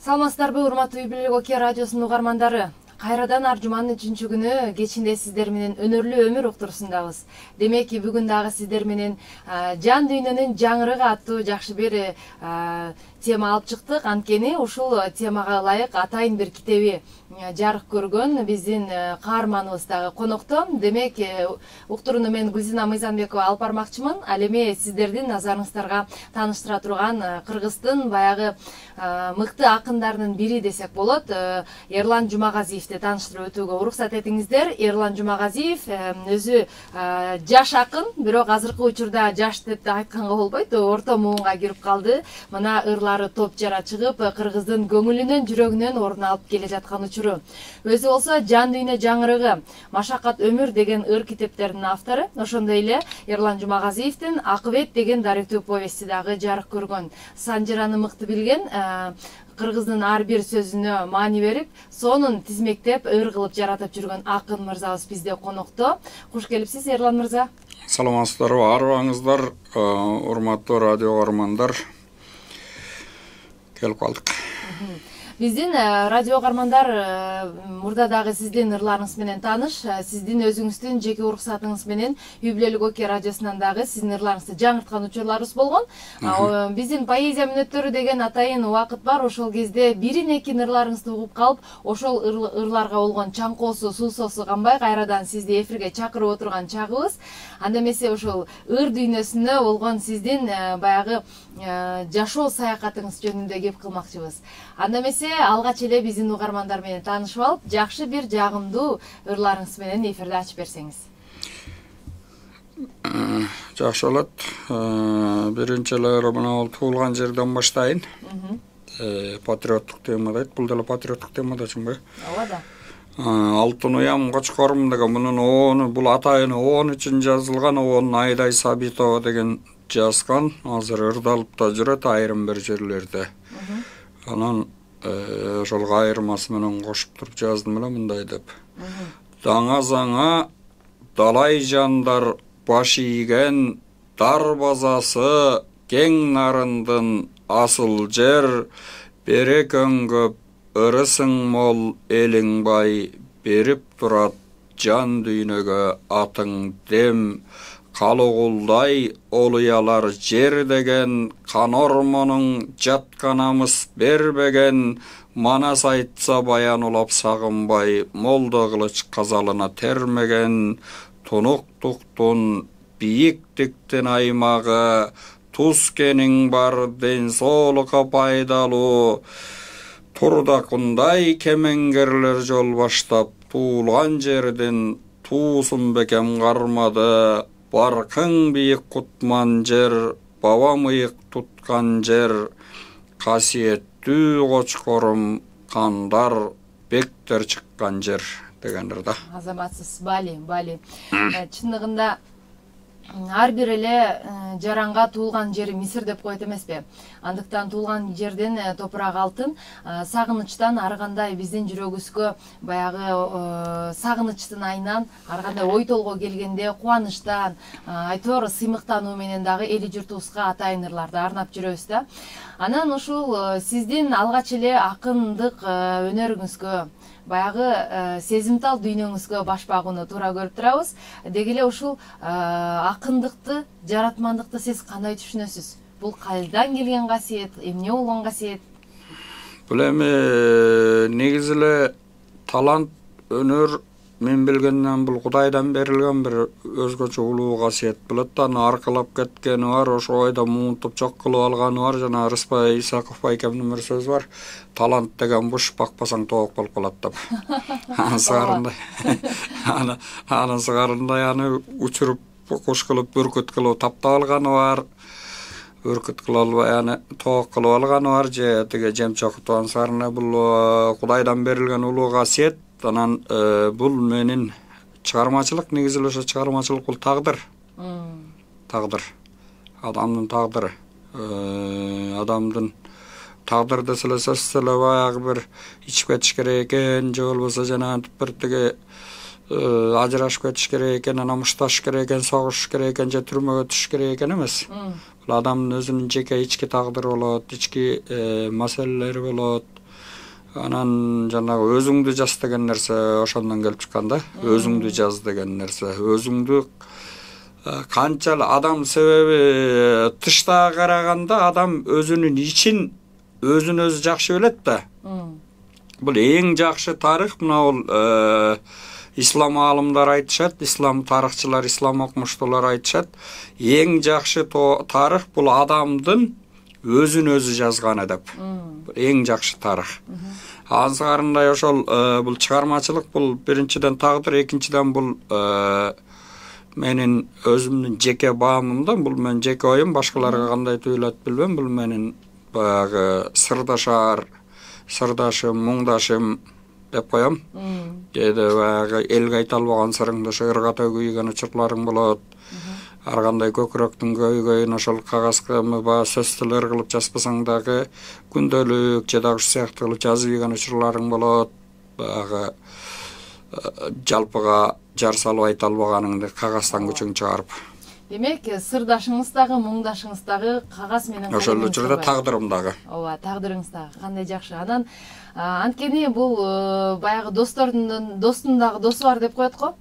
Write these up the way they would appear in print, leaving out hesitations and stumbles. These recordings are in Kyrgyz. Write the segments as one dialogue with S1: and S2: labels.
S1: Саламатсыздарбы, урматтуу үй бийлик ОК радиосунун угармандары. Кайрадан ар жуманын 3-күнү кечинде сиздер менен өнөрлүү өмүр уктурусундабыз. Демек, бүгүн дагы сиздер менен жан дүйнөнүн жаңырыгы аттуу жакшы бир тема алып чыктык. Анткени ушул темага ылайык атайын бир китеби жарык көргөн биздин каарманыбыз дагы конокто. Демек, уктурууну мен Гүлзина Мыйзамбекова алып бармакчымын. Ал эми сиздердин назарыңыздарга тааныштыра турган Кыргыздын баягы мыкты акындарынын бири десек болот, Эрлан Жумагазиевди тааныштырып өтүүгө уруксат этиңиздер. Эрлан Жумагазиев өзү жаш акын, бирок азыркы учурда жаш деп да айтканга болбойт, орто муунга кирип калды. Мына ырлары топ жара чыгып, кыргыздын көңүлүнөн, жүрөгүнөн орун алып келе жаткан учуру. Өзү болсо Жан дүйнө жаңырыгы, Машакат өмүр деген ыр китептердин автору. Ошондой эле Эрлан Жумагазиевдин Акыбет деген даректүү повести дагы жарык көргөн. Санжыраны мыкты билген, кыргыздын ар бир сөзүнө маани берип, сонун тизмектеп, ыр кылып жаратып жүргөн акын мырзабыз бизде конокто. Куш келипсиз, Эрлан мырза.
S2: Саламатсыздарбы, арыбаңыздар, урматтуу радио угармандар. Келип калдык.
S1: Биздин радио угармандар мурда дагы сиздин ырларыңыз менен тааныш, сиздин өзүңүздүн жеке уруксатыңыз менен үй бүлөлүк ОК радиосунан дагы сиздин ырларыңызды жаңырткан учурларыбыз болгон. Биздин поэзия мүнөттөрү деген атайын убакыт бар. Ошол кезде бирин-экин ырларыңызды угуп калып, ошол ырларга болгон чаңкоосу, суусосу канбай кайрадан сизди эфирге чакырып отурган чагыбыз. Анда эмесе ошол ыр дүйнөсүнө болгон сиздин баягы жашоо саякатыңыз жөнүндө кеп кылмакчыбыз. Анда эмесе алгач эле биздин угармандар менен таанышып алып, жакшы бир жагымдуу ырларыңыз менен эфирди ачып берсеңиз.
S2: Жакшы болот. Биринчи эле мына туулган жерден баштайын. Патриоттук тема дейт. Бул деле патриоттук тема да чынбы?
S1: Ооба да.
S2: Алтын уям кочкорум деген мунун оону, бул атайын оон үчүн жазылган, оон Айдай Сабитова деген жазган. Азыр ырдалып да жүрөт айрым бир жерлерде. Анан ошол айырмасы менен кошуп туруп жаздым эле мындай деп. Даңазаңа далай жандар баш ийген, дар базасы кең нарындын асыл жер, берекең көп, ырысың мол, элиң бай, берип турат жан дүйнөгө атың дем. Калыгулдай олуялар жер деген, кан ормонуң жатканамыз бербеген, манас айтса баян улап сагынбай, молдо кылыч казалына термеген, тунуктуктун бийиктиктин аймагы, туз кениң бар ден соолукка пайдалуу, турдакундай кемеңгерлер жол баштап, туулган жердин туусун бекем кармады, баркың бийик кутман жер, бабам ыйык туткан жер, касиеттүү кочкорум, кандар бектер чыккан жер дегендер да.
S1: Азаматсыз, бали. Чындыгында ар бир эле жаранга туулган жери Мисир деп коет эмеспи? Андыктан туулган жерден топурак алтын, сагынычтан ар кандай биздин жүрөгүбүзгө баягы сагынычтын айынан ар кандай ой толго келгенде кубанычтан, айтор сыймыктануу менен дагы эли журтубузга атайын ырларды арнап жүрөбүз да. Анан ушул сиздин алгач эле акындык өнөрүңүзгө, баягы сезимтал дүйнөңүзгө баш багууну туура көрүп турабыз. Деги эле ушул акындыкты, жаратмандыкты сиз кандай түшүнөсүз? Бул кайдан келген касиет, эмне болгон касиет?
S2: Бул эми негизи эле талант, өнөр мен билгенден бул Кудайдан берилген бир өзгөчө улуу касиет болот да. Аны аркылап кеткени бар, ошо ойда муунтуп чок кылып алганы бар. Жана Рыспай Исаков байкемдин бир сөзү бар. Талант деген буш, бакпасаң тоок болуп калат деп. Анын сыгарындай аны учуруп, куш кылып, бүркүт кылып таптап алганы бар. Үркүт кылып албай аны тоок кылып алганы бар. Же тиги жем чокутуп ансарына бул Кудайдан берилген улуу касиет. Анан бул менин чыгармачылык, негизи эле ошо чыгармачылык бул тагдыр. Тагдыр. Адамдын тагдыры. Адамдын тагдыр десе эле сөзсүз эле баягы бир ичип кетиш керек экен, же болбосо жанагынтип бир тиги ажырашып кетиш керек экен, анан мушташыш керек экен, согушуш керек экен, же түрмөгө түшүш керек экен эмес. Бул адамдын өзүнүн жеке ички тагдыры болот, ички маселелери болот. Анан жанагы өзүңдү жаз деген нерсе ошондон келип чыккан да. Өзүңдү жаз деген нерсе. Өзүңдү канчалык адам себеби тыштагы караганда адам өзүнүн ичин өзүн өзү жакшы билет да. Бул эң жакшы тарых мына бул ислам аалымдар айтышат, ислам тарыхчылар, ислам окумуштуулар айтышат. Эң жакшы тарых бул адамдын өзүн өзү жазганы деп. Эң жакшы тарых. Ансыгарындай ошол бул чыгармачылык бул биринчиден тагдыр, экинчиден бул менин өзүмдүн жеке баамым да, бул менин жеке оюм, башкаларга кандай туюлат билбейм, бул менин баягы сырдашым, муңдашым деп коем. Кээде баягы элге айта албаган сырыңды ыргата күйгөн учурларың болот. Ар кандай көкүрөктүн көйгөйүн ошол кагазга сөзтүлөр кылып жазбасаң дагы күндөлүк же дагы ушул сыяктуу кылып жазып ийген учурларың болот. Баягы жалпыга жар салып айта албаганыңды кагаздан күчүң чыгарып.
S1: Демек, сырдашыңыз дагы, муңдашыңыз дагы кагаз менен
S2: ошол учурда тагдырым дагы.
S1: Ооба, тагдырыңыз дагы. Кандай жакшы. Анан анткени бул баягы достун дагы досу бар деп коет го.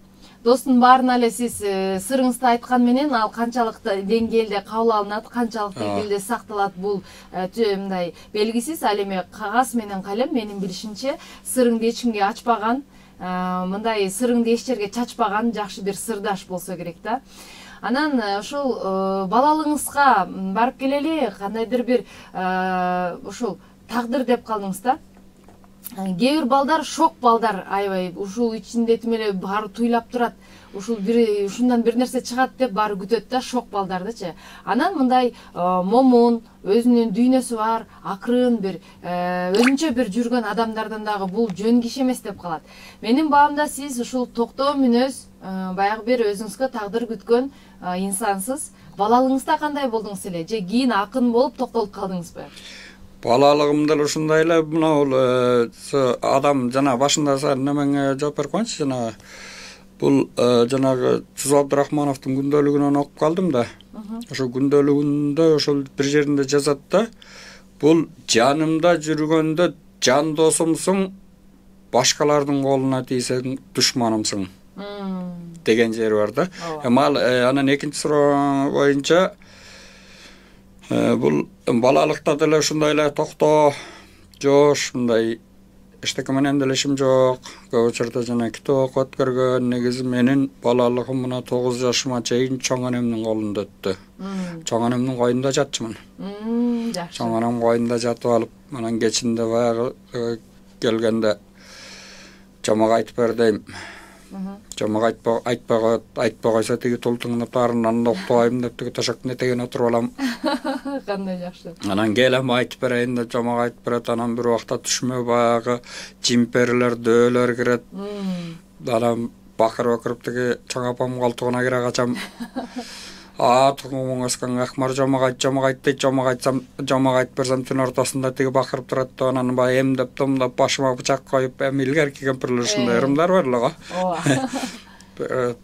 S1: Достун баарына эле сиз сырыңызды айткан менен ал канчалык деңгээлде кабыл алынат, канчалык деңгээлде сакталат, бул мындай белгисиз. Ал эми кагаз менен калем менин билишимче сырыңды эч кимге ачпаган, мындай сырыңды эч жерге чачпаган жакшы бир сырдаш болсо керек да. Анан ушул балалыгыңызга барып келели, кандайдыр бир ушул тагдыр деп калдыңыз да. Кээ бир балдар шок балдар, аябай ушул ичинде тим эле баары туйлап турат. Ушундан бир нерсе чыгат деп баары күтөт да, шок балдардычы. Анан мындай момун, өзүнүн дүйнөсү бар, акырын бир өзүнчө бир жүргөн адамдардан дагы бул жөн киши эмес деп калат. Менин баамда сиз ушул токтоо мүнөз, баягы бир өзүңүзгө тагдыр күткөн инсансыз. Балалыгыңызда кандай болдуңуз эле? Же кийин акын болуп токтолуп калдыңызбы?
S2: Балалыгымда ушундай эле, мына бул адам жана башында немеңе жооп берип коеюнчу, жана бул жанагы Чузу Абдырахмановдун күндөлүгүнөн окуп калдым да. Ошол күндөлүгүндө ошол бир жеринде жазат да, бул жанымда жүргөндө жан досумсуң, башкалардын колуна тийсең душманымсың деген жери бар да. Анан экинчи суроо боюнча бул балалыкта деле ушундай эле токтоо, жош, мындай эчтеке менен деле ишим жок. Көп учурда жана китеп окуп өткөргөн. Негизи менин балалыгым мына 9 жашыма чейин чоң энемдин колунда өттү. Чоң энемдин коюнда жатчымын.
S1: Жакшы.
S2: Чоң энем коюнда жатып алып, анан кечинде баягы келгенде жамак айтып бер дейм. Жамак айтпай койсо тиги тултуңдуп тарынан уктабайм деп тиги төшөктүн этегине отуруп алам.
S1: Кандай жакшы.
S2: Анан келем айтып берейин деп жамак айтып берет. Анан бир убакта түшмө баягы жимперлер, дөөлөр кирет. Анан бакырып өкүрүп тиги чоң апам колтугуна кире качам. Тугуң аскан акмар жамак айт дейт, жамак айтып берсем түн ортосунда тиги бакырып турат да, анан баягы эмдеп томдоп башыма бычак коюп, эми илгерки кемпирлер ушундай ырымдар бар эле го.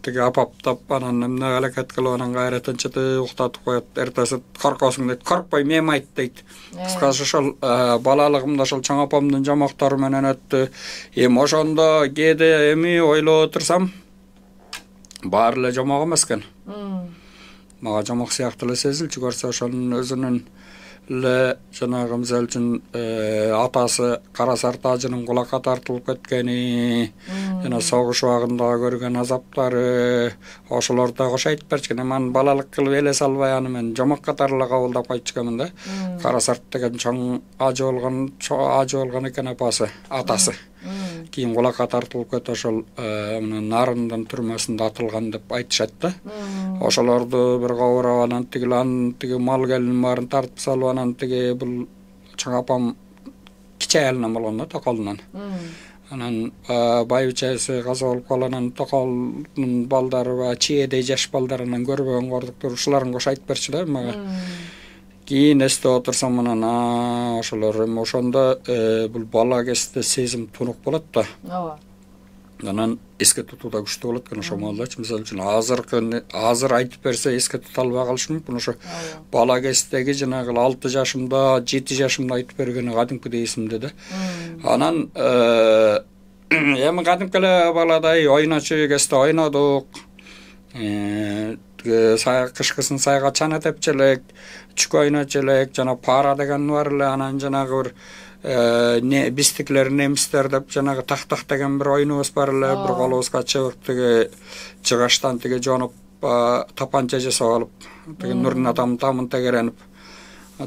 S2: Тиги апаптап анан эмне аракет кылып анан кайра тынчытып уктатып коет. Эртеси коркосуң дейт, коркпой мем айт дейт. Кыскасы ошол балалыгымда ошол чоң апамдын жамактары менен өттү. Эми ошондо кээде эми ойлоп отурсам баары эле жамак эмес экен. Мага жамак сыяктуу эле сезилчү, көрсө ошонун өзүнүн эле жанагы мисалы үчүн атасы Кара Сар тажынын кулакка тартылып кеткени, жана согуш убагында көргөн азаптары, ошолор да кошо айтып берчү. Мен балалык кылып эле салбай аны мен жамак катары эле кабылдап кайтчу экенмин да. Кара Сарт деген чоң ажы болгон экен атасы. Кийин кулакка тартылып кетип ошол Нарындын түрмөсүндө атылган деп айтышат да. Ошолорду бир кабырап анан тиги мал келин баарын тартып салып анан тиги бул чоң апам кичи аялынан болгон да, Токолунан. Анан байбичеси каза болуп калган, анан Токолдун балдары чиедей жаш балдар анан көрбөгөн кордуктур ушуларын кошо айтып берчү да мага. Кийин эстеп отурсам анан ошолор эми ошондо бул бала кезде сезим тунук болот да.
S1: Ооба.
S2: Анан эске тутууда күчтүү болот экен ошо маалдачы. Мисалы үчүн азыр айтып берсе эске тута албай калышы мүмкүн. Ошо бала кездеги жанагы 6 жашымда, 7 жашымда айтып бергени кадимкидей эсимде да. Анан эми кадимки эле баладай ойночу кезде ойнодук. Кышкысын сайга чана тепчү элек, чүкө ойночу элек, жана пара деген бар эле. Анан жанагы бир бистиклер немистер деп жанагы тактак деген бир ойнубуз бар эле. Бир колубузга чыгып тиги жыгаштан тиги жонуп тапанча жасап алып, тиги Нурдин атам тамын тегеренип,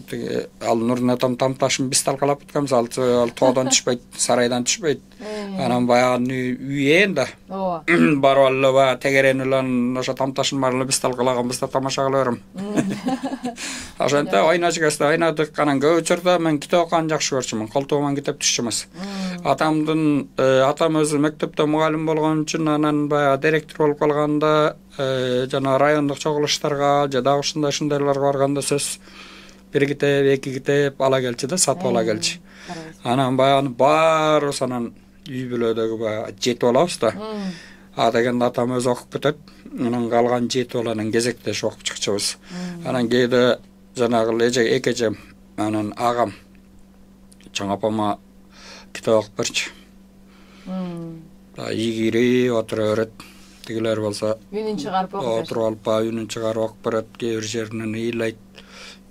S2: тиги ал Нурдин атам там ташын биз талкалап атканбыз. Ал тоодон түшпөйт, сарайдан түшпөйт. Анан баягы үйөн да. Барып алып баягы тегеренип эле ошо там ташын баары биз талкалаганбыз да тамаша кыла берем. Ошентип ойночу кезде ойнодук. Анан көп учурда мен китеп окуганды жакшы көрчүмүн. Колтугума китеп түшчү эмес. Атам өзү мектепте мугалим болгон үчүн анан баягы директор болуп калганда жана райондук чогулуштарга же дагы ушундай-ушундайларга барганда сөз бир китеп, эки китеп ала келчи да, сатып ала келчи. Анан баягы баарыбыз анан үй бүлөдөгү баягы жетип алабыз да. Дегенде атам өзү окуп кетет. Анан калган жетип баланын кезектеш окуп чыкчыбыз. Анан кээде жанагы эки эжем, анан агам чоң апама китеп окуп берчү. Ийгири отура берет. Тигилер болсо
S1: үнүн чыгарып окуп
S2: отуруп алып, үнүн чыгарып окуп берет. Кээ бир жеринен ыйлайт.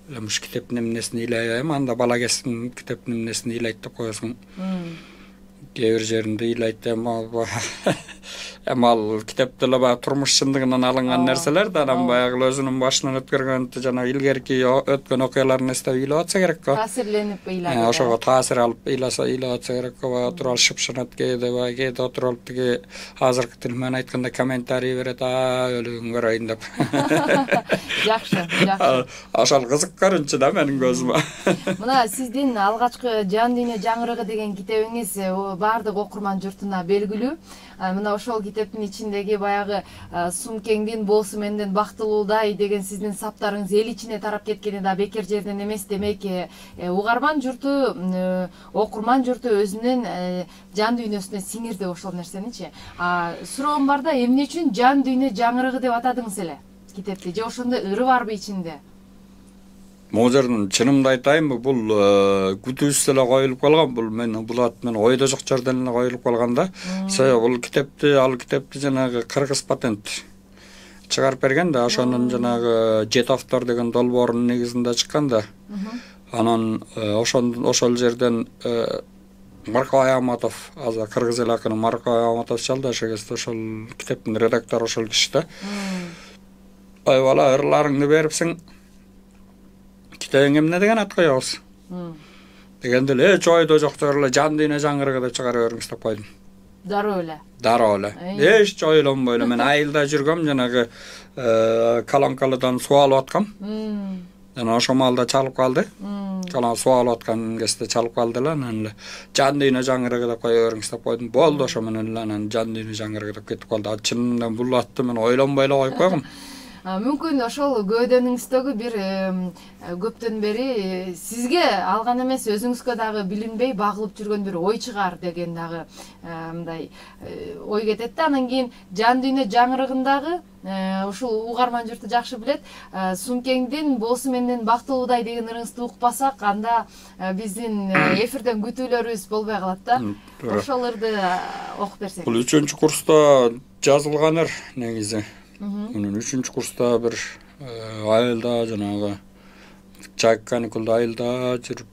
S2: Муш китептин эмнесин ыйлайбайм, анда бала кездин китептин эмнесин ыйлайт деп коесуң. Кээ бир жеринде ыйлайт эми ал китепте эле баягы турмуш чындыгынан алынган нерселер да, анан баягы өзүнүн башынан өткөргөн жана илгерки өткөн окуяларын эстеп ыйлап атса керек го.
S1: Таасирленип ыйлап.
S2: Ошого таасир алып ыйлап атса керек го. Баягы туруп алып шыпшынат, кээде отуруп алып тиги азыркы тил менен айтканда комментарий берет, өлүгүн көрөйүн деп.
S1: Жакшы.
S2: Ошол кызыккарынчу да менин көзүмө.
S1: Мына сиздин алгачкы Жан дүйнө жаңырыгы деген китебиңиз баардык окурман журтуна белгилүү. Мына ошол китептин ичиндеги баягы Сумкеңдин болсу менден бактылуудай деген сиздин саптарыңыз эл ичине тарап кеткени да бекер жерден эмес. Демек угарман журту, окурман журту өзүнүн жан дүйнөсүнө сиңирди ошол нерсеничи. Суроом бар да, эмне үчүн Жан дүйнө жаңырыгы деп атадыңыз эле китепти? Же ошондой ыры барбы ичинде?
S2: Могу жерден чынымды айтайынбы, бул күтүүсүз эле коюлуп калган. Бул бул ат мен ойдо жок жерден эле коюлуп калган да. Бул китепти жанагы кыргыз патент чыгарып берген да. Ошонун жанагы Жет автор деген долбоорунун негизинде чыккан да. Анан ошол жерден Маркабай Аматов, азыр кыргыз эл акыны Маркабай Аматов чалды. Ошол китептин редактору ошол киши да. Ой бала, ырларыңды берипсиң, китебиң эмне деген ат коебуз? Дегенде эле ойдо жок эле Жан дүйнө жаңырыгы деп чыгара бериңиз деп койдум.
S1: Дароо эле.
S2: Эч ойлонбой эле мен айылда жүргөм, жанагы Каланкалыдан суу алып аткам. Жана ошол маалда чалып калды. Жана суу алып аткан кезде чалып калды эле. Анан эле Жан дүйнө жаңырыгы деп кое бериңиз деп койдум. Болду, ошо менен эле анан Жан дүйнө жаңырыгы деп кетип калды. Чынында бул атты мен ойлонбой эле коюп койгом.
S1: Мүмкүн ошол көөдөнүңүздөгү бир көптөн бери сизге алган эмес, өзүңүзгө дагы билинбей багылып жүргөн бир ой чыгар деген дагы мындай ой кетет да. Анан кийин Жан дүйнө жаңырыгындагы ушул угарман журту жакшы билет. Сумкеңдин болсу менден бактылуудай деген ырыңызды укпасак, анда биздин эфирден күтүүлөрүбүз болбой калат да. Ошол ырды окуп берсең.
S2: Бул 3-курста жазылган ыр негизи. Мунун 3-курста бир айылда жанагы жайык каникулда айылда жүрүп,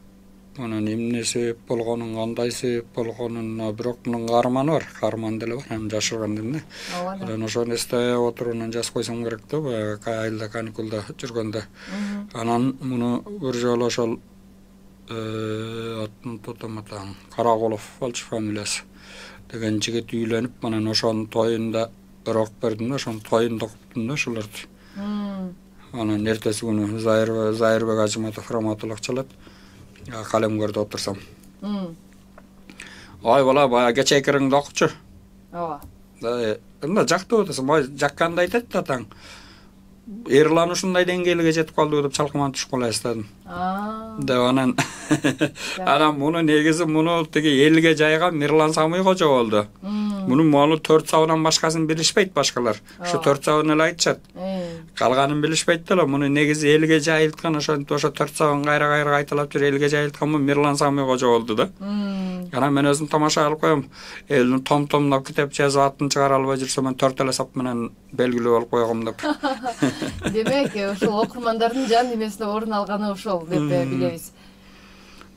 S2: анан эмне себеп болгонун, кандай себеп болгонун, бирок мунун каарманы бар, каарман деле бар, эми жашырган демне. Анан ошону эстеп отуруп анан жазып койсом керек да, баягы айылда каникулда жүргөндө. Анан муну бир жолу ошол атын тотоматам Каракулов болчу фамилиясы деген жигит үйлөнүп, анан ошонун тоюнда окуп бердим да, ошонун тоюнда окуптум да ошолорду. Анан эртеси күнү Зайырбек Ажыматов раматуллах чалат. Калемгөрдө отурсам. Ой бала, баягы кечээки ырыңды окучу.
S1: Ооба.
S2: Мында жактуу десем, ой жакканды айтат да таң. Эрлан ушундай деңгээлге жетип калды деп чалкыман түшүп кала эстедим. Деп анан муну негизи тиги элге жайган Мирлан Самый кожо болду. Bunun malı 4 sağından başkasını bilişpeyt başkalar. Şu 4 sağını ele aytışat. Kalganın bilişpeyt de bunu negizi elge jayıltkan oşa 4 sağın gayra aytılap jür elge jayıltkan bu Mirlan Sami Hoca oldu da. Ana men özüm tamaşa alıp koyam. Elin tom-tomlap kitap жазып атын чыгара албай жүрсөм мен 4 эле сап менен белгилүү болуп койгом деп.
S1: Демек, ошол окурмандардын жан дүйнөсүнө орун алганы ошол деп билебиз.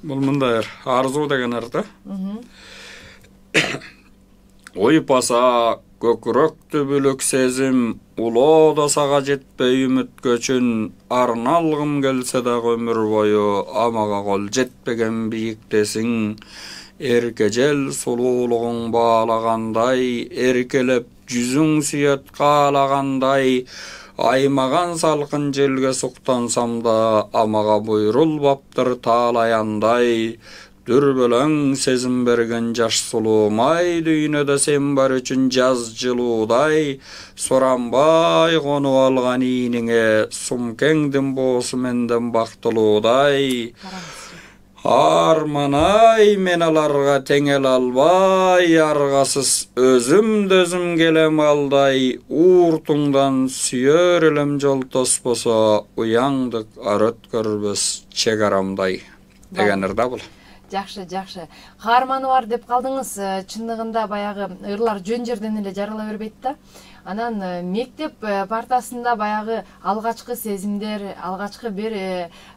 S2: Бул мындай арзуу деген да. Ойпаса көкүрөктү бүлөк сезим, улоо да сага жетпей үмүткөчүн, арналгым келсе дагы өмүр бою, амага кол жетпеген бийиктесиң. Эркежел сулуулугуң баалагандай, эркелеп жүзүң сүйөт каалагандай, аймаган салкын желге суктансам да, амага буйрулбаптыр таалаяндай. Дүрбөлөң сезим берген жаш сулуумай, дүйнөдө сен бар үчүн жаз жылуудай, суранбай конуп алган ийниңе, сумкеңдин боосу менден бактылуудай. Арманай мен аларга теңел албай, аргасыз өзүм келем алдай, ууртуңдан сүйөр элем жолтоспосо, уяңдык ар өткөрбөс чек арамдай дегенер да бул.
S1: Жакшы. Каарманы бар деп калдыңыз. Чындыгында баягы ырлар жөн жерден эле жарала бербейт да. Анан мектеп партасында баягы алгачкы сезимдер, алгачкы бир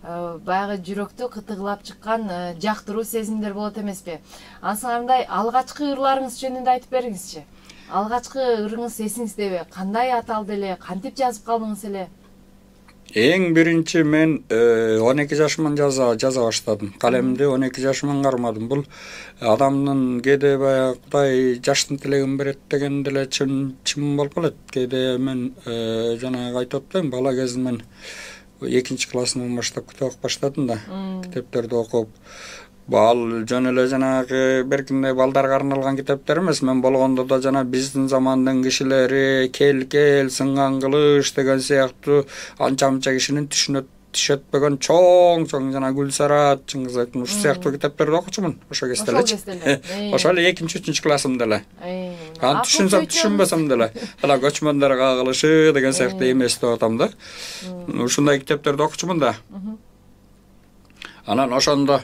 S1: баягы жүрөктү кытыгылап чыккан жактыруу сезимдер болот эмеспи? Ансыңардай алгачкы ырларыңыз жөнүндө айтып бериңизчи. Алгачкы ырыңыз эсиңиздеби? Кандай аталды эле? Кантип жазып калдыңыз эле?
S2: Эң биринчи мен 12 жашыман жаза баштадым. Калемди 12 жашыман кармадым. Бул адамдын кээде баягы Кудай жаштын тилегин берет деген деле чын болуп калат. Кээде мен жанагы айтып атпаймынбы, бала кезимден 2 классынан баштап китеп окуп баштадым да. Китептерди окуп Бал жөн эле жанагы беркиндей балдарга арналган китептер эмес. Мен болгондо да жана биздин замандын кишилери кел сынган кылыч деген сыяктуу анча-мынча кишинин түшөтпөгөн чоң жана Гүлсарат, Чыңгыз Айтмыш ушу сыяктуу китептерди окучумун. Ошо кезде эле. Ошо эле 2-3 классымда эле. Аны түшүнсөм түшүнбөсөм деле. Ала көчмөндөр кагылышы деген сыяктуу эместеп атам да. Ушундай китептерди окучумун да. Анан ошондо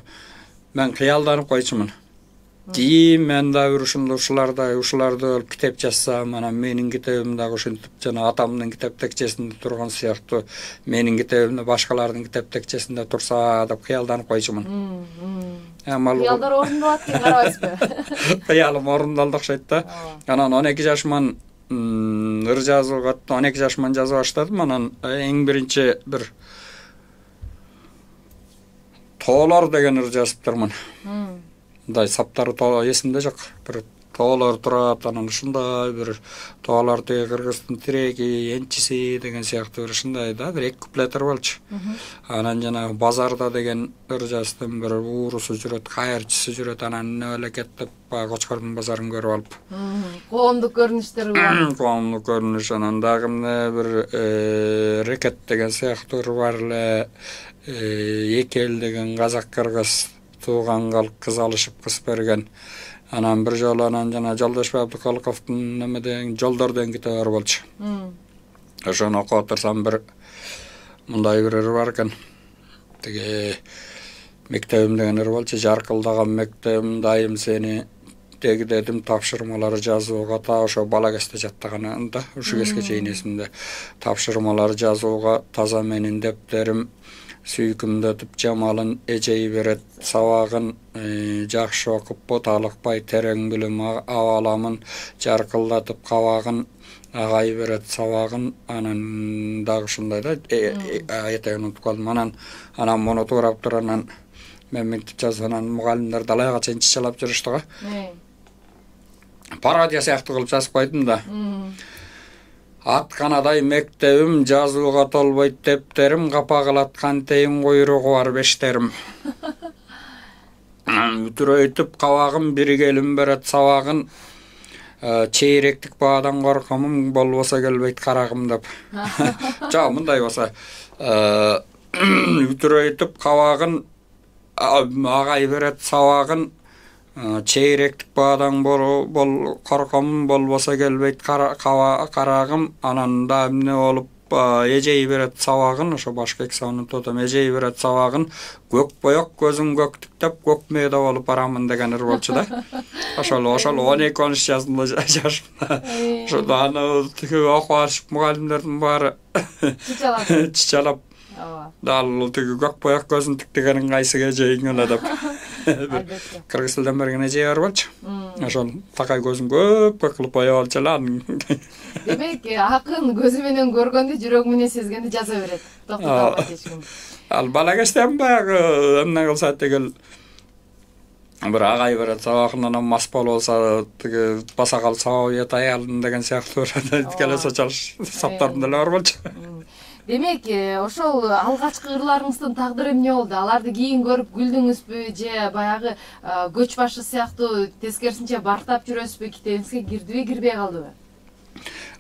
S2: мен кыялданып койчумун. Мен да ушуларды китеп жазсам, анан менин китебим дагы ушинтип жана атамдын китеп текчесинде турган сыяктуу менин китебимде башкалардын китеп текчесинде турса деп кыялданып койчумун.
S1: Кыялдар орундалат деп карабайсызбы?
S2: Кыялым орундалды окшойт да. Анан 12 жашыман ыр жазууга 12 жашыман жаза баштадым. Анан эң биринчи бир Тоолор деген ыр жазыптырмын. Мындай саптары эсимде жок. Бир тоолор турат, анан ушундай бир тоолор тиги кыргыздын тиреги, энчиси деген сыяктуу бир ушундай да бир 2 куплеттер болчу. Анан жана базарда деген ыр жаздым, бир уурусу жүрөт, кайырчысы жүрөт, анан мамлекеттеп Кочкордун базарын көрүп алып.
S1: Коомдук көрүнүштөр бар.
S2: Коомдук көрүнүш, анан дагы бир рекет деген сыяктуу ыр бар эле. Эки эл деген казак кыргыз тууган калк кыз алышып кыз берген. Анан бир жолу анан жана Жолдошбек Абдыкалыковдун немеден жолдор деген китеби бар болчу. Ошону окуп отурсам бир мындай бир ыр бар экен. Тиги мектебим деген ыр болчу. Жаркылдаган мектебим дайым сени дегидедим тапшырмалар жазууга, та ошо бала кезде жаттаганында ушу кезге чейин эсимде. Тапшырмалар жазууга таза менин дептерим сүйкүмдөтүп жамалын эжей берет, сабагын жакшы окуп боталыкпай терең билим абаламын, жаркылдатып кабагын агай берет сабагын. Анан дагы ушундай да айтайын унутуп калдым. Анан муну туурап туруп анан мен мектеп жазып анан мугалимдер далайга чейин чычалап жүрүштү го. Пародия сыяктуу кылып жазып койдум да. Атканадай мектебим жазууга толбойт дептерим, капагылаткан тейин койругу бар бештерим. Үтүрөйтүп кабагым бир келим берет сабагын, чейректик баадан коркомун, болбосо келбейт карагым деп. Жок, мындай болсо үтүрөйтүп кабагын агай берет сабагын, Çeyrекtik bağdan bol korkom bolbosa gelbeyt karagım anan da ne olup eceyi beret savagın oşo başka eksavını totam eceyi beret savagın gök boyok gözüm göktüktep gök meyda olup aramın degenir bolçu da oşol 12-13 yaşında yaşımda şurada ana tüke okuaşıp mugallimlerden bari çiçalap dal tüke gök boyok gözüm tüktegenin kaysı geceyin öyle dep Kırgız tilden bergen eceyi var bolçu oşol takay gözüm köp kılıp boya bolçu lan
S1: Demek akın gözü menen görgöndü жүрөгү менен сезгенди жаза берет. Токтото албайт эч ким.
S2: Al bala geçten bagı emne kılsa tegel bir agay berет sabahından mas bol olsa tege basa kalsa yatay alın degen siyahtı öğredi kelese çalış saptarındalar bolçu.
S1: Демек, ошол алгачкы ырларыңыздын тагдыры эмне болду? Аларды кийин көрүп күлдүңүзбү же баягы көч башы сыяктуу тескерисинче бартап жүрөсүзбү, китебиңизге кирдиби, кирбей калдыбы?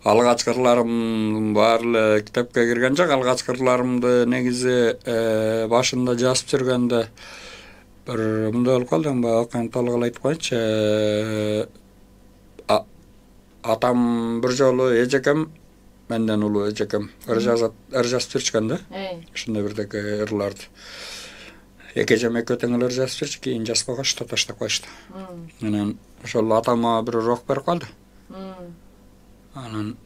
S2: Алгачкы ырларым бар эле китепке кирген жок. Алгачкы ырларымды негизи башында жазып жүргөндө bir мындай болуп калды, окуяны толук эле айтып коеюнчу. Атам bir жолу эжекем menden ulu эжекем ыр жазып жүрчүкөн да. Ушундай бирдеги ырларды. Экежем экөө тең ыр жазып жүрчү, кийин жазбагачты, таштап коюшту. Анан ошол атама bir урок берип калды. Анан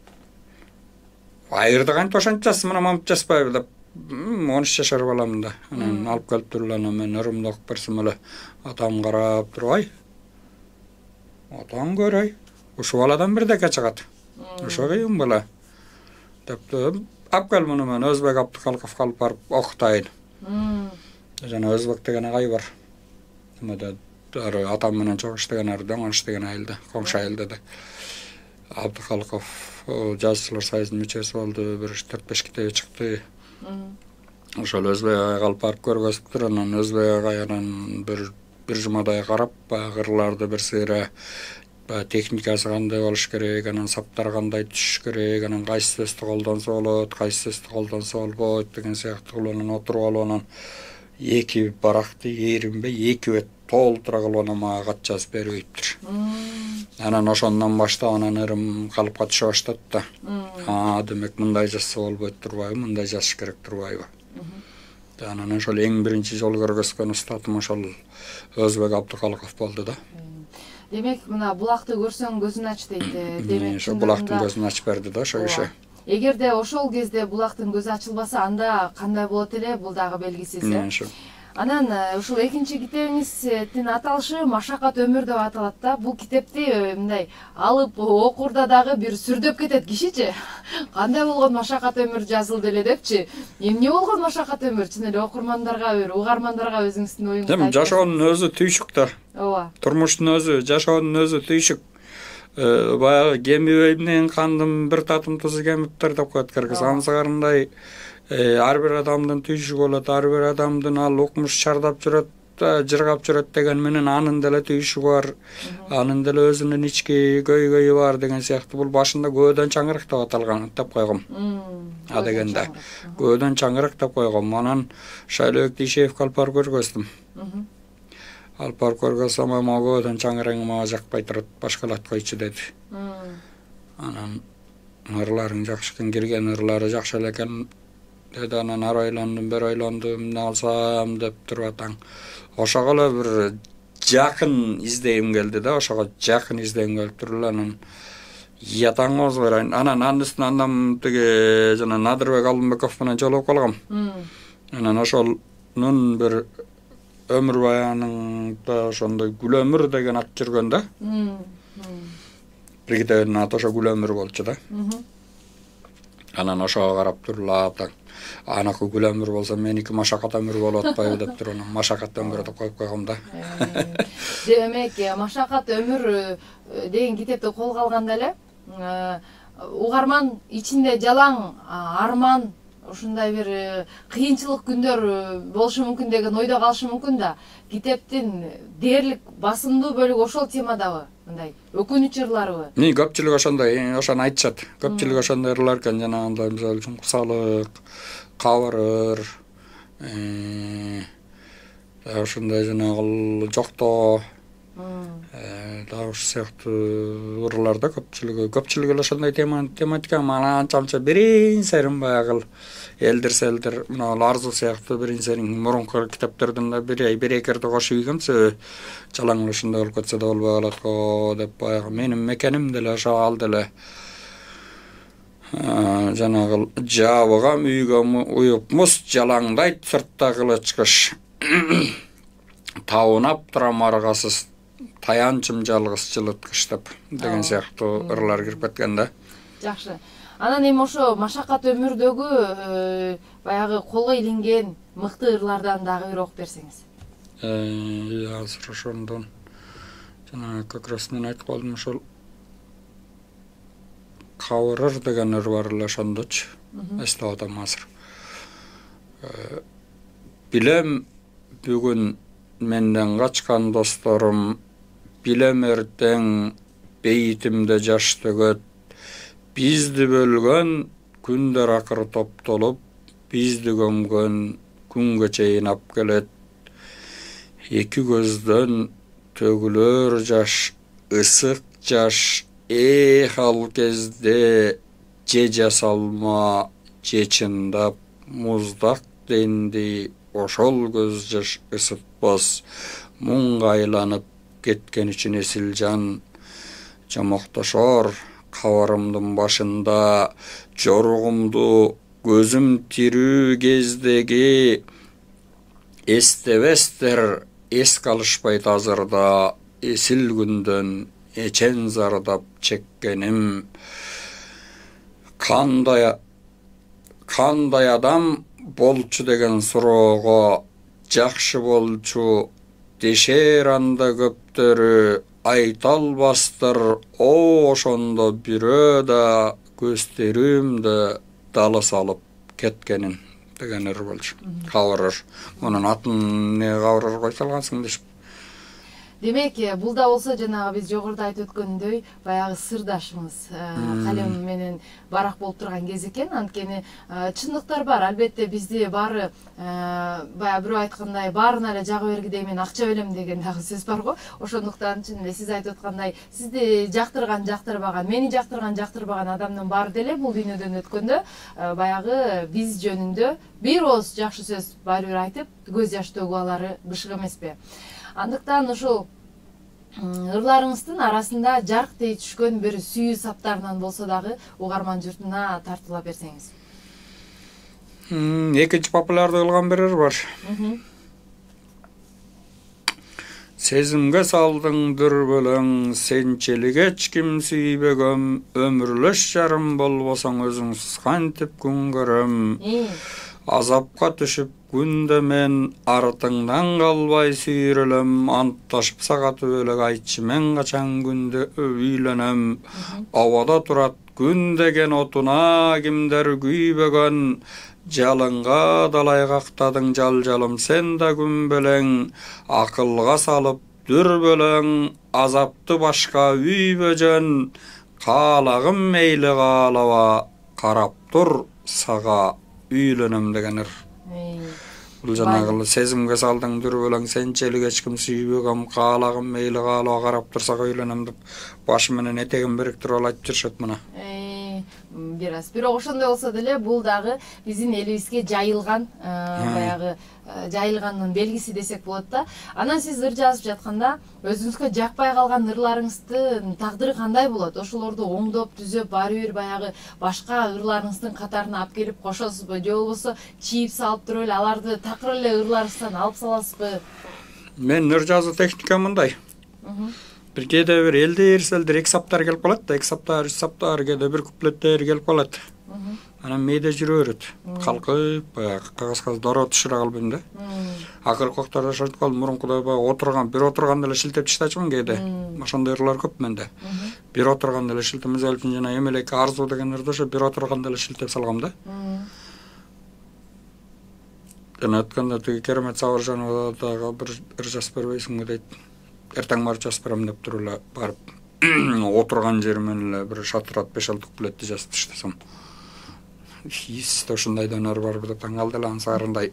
S2: айырдыган тошанча жазсам, мына мамып жазбайбы деп 13 жашар балам да. Анан алып келип туруп анан мен ырымды окуп берсем эле атам карап туруп, ай атаң көрөй, ушул баладан бирдеке чыгат. Ошо кыйын бала деп алып кел муну мен Өзбек Абдыкалыковго алып барып окутайын. Жана Өзбек деген агай бар. Мында атам менен чогуу иштеген дөңөн иштеген айылда, коңшу айылда да. Абдыкалыков жазуучулар союзунун мүчөсү болду, bir 4-5 китеби чыкты. Ошол Өзбек агайга алып барып көргөзүптүр, анан Өзбек агай анан bir жумадай карап, ырларды bir сыйра техникасы кандай болуш керек, анан саптар кандай түшүш керек, анан кайсы сөздү колдонсо болот, кайсы сөздү колдонсо болбойт деген сыяктуу кылып отуруп алып анан эки баракты эринбей, эки бет толтура кылып анан мага кат жазып берип ийиптир. Анан ошондон баштап анан ырым калыпка түшө баштады да. Демек мындай жазса болбойт турбайбы, мындай жазыш керек турбайбы. Анан ошол эң биринчи жолу көргөзгөн устатым ошол Өзбек Абдыкалыков болду да.
S1: Демек, мына булакты көрсөң көзүн ач дейт.
S2: Демек, ошо булактын көзүн ачып берди да ошо киши.
S1: Эгерде ошол кезде булактын көзү ачылбаса, анда кандай болот эле? Бул дагы белгисиз. Анан ушул экинчи китебиңиздин аталышы Машакат өмүр деп аталат да. Бул китепти мындай алып окурда дагы бир сүрдөп кетет кишичи. Кандай болгон Машакат өмүр жазылды эле депчи. Эмне болгон Машакат өмүр? Чын эле окурмандарга, угармандарга өзүңүздүн оюңузду айтыңыз.
S2: Жашоонун өзү түйшүк да.
S1: Ооба.
S2: Турмуштун өзү, жашоонун өзү түйшүк. Баягы кемибей менен кандын бир татым тузу кемиптир деп коет кыргыз. Ансыгарындай ар бир адамдын түйшүгү болот, ар бир адамдын ал укмуш чардап жүрөт, жыргап жүрөт деген менен анын деле түйшүгү бар, анын деле өзүнүн ички көйгөйү бар деген сыяктуу. Бул башында көөдөн чаңырык деп аталган деп койгом. Дегенде көөдөн чаңырык деп койгом. Анан Шайлообек Дүйшеевге алып барып көргөздүм. Алып барып көргөзсөм, көөдөн чаңырыгың мага жакпай турат, башкалат койчу деди. Анан ырларың жакшы экен, кирген ырлары жакшы эле экен деди. Анан ар ойлондум, бир ойлондум, эмне алсам деп туруп атаң. Ошого эле бир жакын издейим келди да, ошого жакын издейим келип туруп анан ятаңыз берейин. Анан анын андан тиги жана Надырбек Алымбеков менен жолугуп калгам. Анан ошонун бир өмүр баянында ошондой Гүл өмүр деген ат жүргөн да. Бир китебинин аты ошо Гүл өмүр болчу да. Анан ошого карап туруп анакы Гүл өмүр болсо меники Машакат өмүр болуп атпайбы деп туруп анан Машакат өмүр деп коюп койгом да.
S1: Демек, Машакат өмүр деген китепти колго алганда эле угарман ичинде жалаң арман, ушундай бир кыйынчылык күндөр болушу мүмкүн деген ойдо калышы мүмкүн да. Китептин дээрлик басымдуу бөлүгү ошол темадабы? Мындай өкүнүч ырларбы?
S2: Көпчүлүк ошондой, ошону айтышат. Көпчүлүк ошондой ырлар экен, жанагындай мисалы үчүн кусалык, кабыр, ошондой жанагы жоктоо, Дагы ушу сыяктуу ырларда көпчүлүгү эле ошондой тематика анча бирин сайрын баягы элдир мына арзу сыяктуу бирин сайрын мурунку китептерден да бир экерди кошуп ийгем себеби жалаң ушундай болуп кетсе да болбой калат го деп баягы менин мекеним деле ошо ал деле жанагы жабыгам үйгө уюп муз жалаңдайт сыртта кылыч кыш таунап турам аргасыз таянчым жалгыз жылыткыч деп деген сыяктуу ырлар кирип кеткен да.
S1: Жакшы. Анан эми ошо машакат өмүрдөгү баягы колго илинген мыкты ырлардан дагы бир окуп берсеңиз.
S2: Азыр ошондон жана көкрөс менен айтып калдым ошол кабырыр деген ыр бар эле ошондочу. Эстеп атам азыр. Билем бүгүн менден качкан досторум, билем эртең бейитимде жаш төгөт. Бизди бөлгөн күндөр акыр топтолуп, бизди көмгөн күнгө чейин ап келет. Эки көздөн төгүлөр жаш, ысык жаш, ал кезде же жасалма, же чындап муздак денди, ошол көз жаш ысытпас, муңга айланып кеткен үчүн эсилжан. Жамоктошор кабарымдын башында, жоругумду көзүм тирүү кездеги, эстебестер эс калышпайт азырда, эсил күндөн эчен зардап чеккеним. Кандай адам болчу деген суроого жакшы болчу дешер анда көптөрү, айта албастыр ошондо бирөө да көздөрүмдө далы салып кеткенин деген ыр болчу. Кабырыр. Мунун атын эмне кабырыр кой салгансың дешип.
S1: Демек, бул да болсо жанагы биз жогоруда айтып өткөндөй, баягы сырдашыбыз калем менен барак болуп турган кез экен. Анткени чындыктар бар. Албетте бизди баары баягы бирөө айткандай баарына эле жагы бергидей мен акча берем деген дагы сөз бар го. Ошондуктан чын эле сиз айтып аткандай, сизди жактырган, жактырбаган, мени жактырган, жактырбаган адамдын баары деле бул дүйнөдөн өткөндө баягы биз жөнүндө бир ооз жакшы сөз баары бир айтып, көз жаш төгүп алары бышык эмеспи? Андыктан ушул ырларыңыздын арасында жарктей түшкөн бир сүйүү саптарынан болсо дагы угарман журтуна тартыла берсеңиз.
S2: Экинчи популярдуу кылган бир ыр бар. Сезимге салдың дүрбөлөң, сенчелик эч ким сүйбөгөм, өмүрлөш жарым болбосоң өзүңсүз кантип күн көрөм. Азапка түшүп күндө мен артыңдан калбай сүйрөлөм, антташып сагат бөлөк айтчы мен качан күндө үйлөнөм. Абада турат күн деген отуна кимдер күйбөгөн, жалынга далай кактадың жалжалым сен да күн белең, акылга салып дүрбөлөң, азапты башка үйбөжөн, каалагым мейли каалаба, карап тур сага үйлөнөм деген ыр. Бул жанагы сезимге салдың дүрбөлөң, сенчелик эч ким сүйбөгөм, каалагым мейли каалаба, карап турсак үйлөнөм деп башы менен этегин бириктирип алып айтып жүрүшөт мына.
S1: Бирок ошондой болсо деле бул дагы биздин элибизге жайылган баягы жайылгандын белгиси десек болот да. Анан сиз ыр жазып жатканда өзүңүзгө жакпай калган ырларыңыздын тагдыры кандай болот? Ошолорду оңдоп түзөп баары бир баягы башка ырларыңыздын катарына алып келип кошосузбу же болбосо чийип салып туруп эле аларды такыр эле ырларыңыздан алып саласызбы?
S2: Мен ыр жазуу техникам мындай. Bir kede bir eldir iki saptar gelip kalat da, iki saptar, üç saptar, kede bir kupletler gelip kalat. Anam meyde жүрө берет. Kalkıp, kağız dara tuşura kalbim de. Akır koktarda şart kal, murunkuda bir oturgan dele şiltep çıtaçmın kede. Maşanda ırlar köp mende. Bir oturgan dele şiltemiz elpin jana emelek arzu degen ırda bir oturgan dele şiltep salgam da. Jana ötkende tüge keremet Savurjan da bir ırjas berbeysin deyt. Эртең барып жазып берем деп туруп эле барып отурган жеримен эле бир шатырат 5-6 куплетти жазып таштасам. Ошондойдон ыр бар деп таң калды эле ансарындай.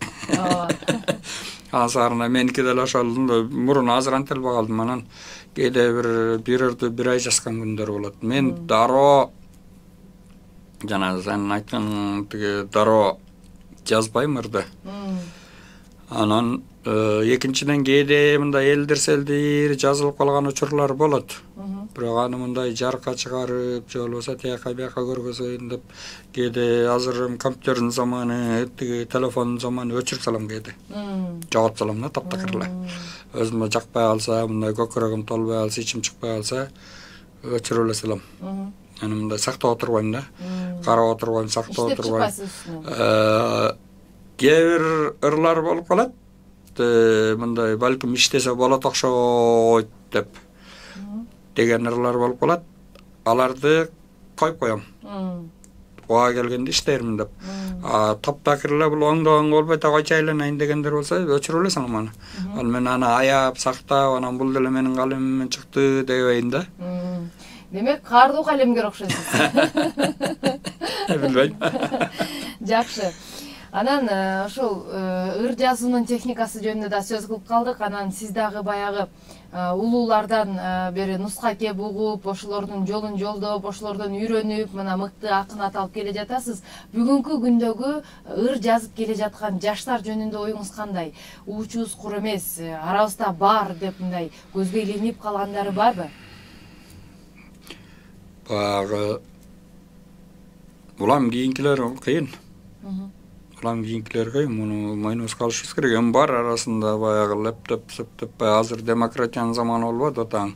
S2: Ансарына меники деле ошол мурун азыр антелбей калдым. Анан кээде бир ай жазган күндөр болот. Мен дароо жана сен айткан тиги дароо жазбайм ырды. Анан экинчиден кээде мындай элдир-селдир жазылып калган учурлар болот. Бирок аны мындай жарыкка чыгарып, же болбосо тияка бияка көргөзөйүн деп кээде азыр компьютердин заманы, тиги телефондун заманы өчүрүп салам кээде. Жоготуп салам да таптакырла. Өзүмө жакпай калса, мындай көкүрөгүм толбой калса, ичим чыкпай калса, өчүрүп эле салам. Аны мындай сактап отурбайм да. Карап отурбайм, сактап отурбайм. Кээ бир ырлар болуп калат. Мындай балким иштесе болот окшойт деп деген ырлар болуп калат. Аларды коюп коем. Ага келгенде иштеймин деп. Таптакыр бул оңдогон болбойт, койчу айланайын дегендер болсо өчүрүп эле салам аны. Ал мен аны аяп, сактап, анан бул деле менин калемимден чыкты дебейин да.
S1: Демек, каардуу калемгер окшойсуз.
S2: Билбейм.
S1: Жакшы. Анан ошол ыр жазуунун техникасы жөнүндө да сөз кылып калдык. Анан сиз дагы баягы улуулардан бери нуска кеп угуп, ошолордун жолун жолдоп, ошолордон үйрөнүп, мына мыкты акын аталып келе жатасыз. Бүгүнкү күндөгү ыр жазып келе жаткан жаштар жөнүндө оюңуз кандай? Учубуз кур эмес, арабызда бар деп мындай көзгө илинип калгандары барбы?
S2: Баягы улам кийинкилер кыйын. Улам кийинкилер кыйын, муну мойнубузга алышыбыз керек. Эми бар арасында баягы лептоп, септоп, азыр демократиянын заманы болбойт атаң.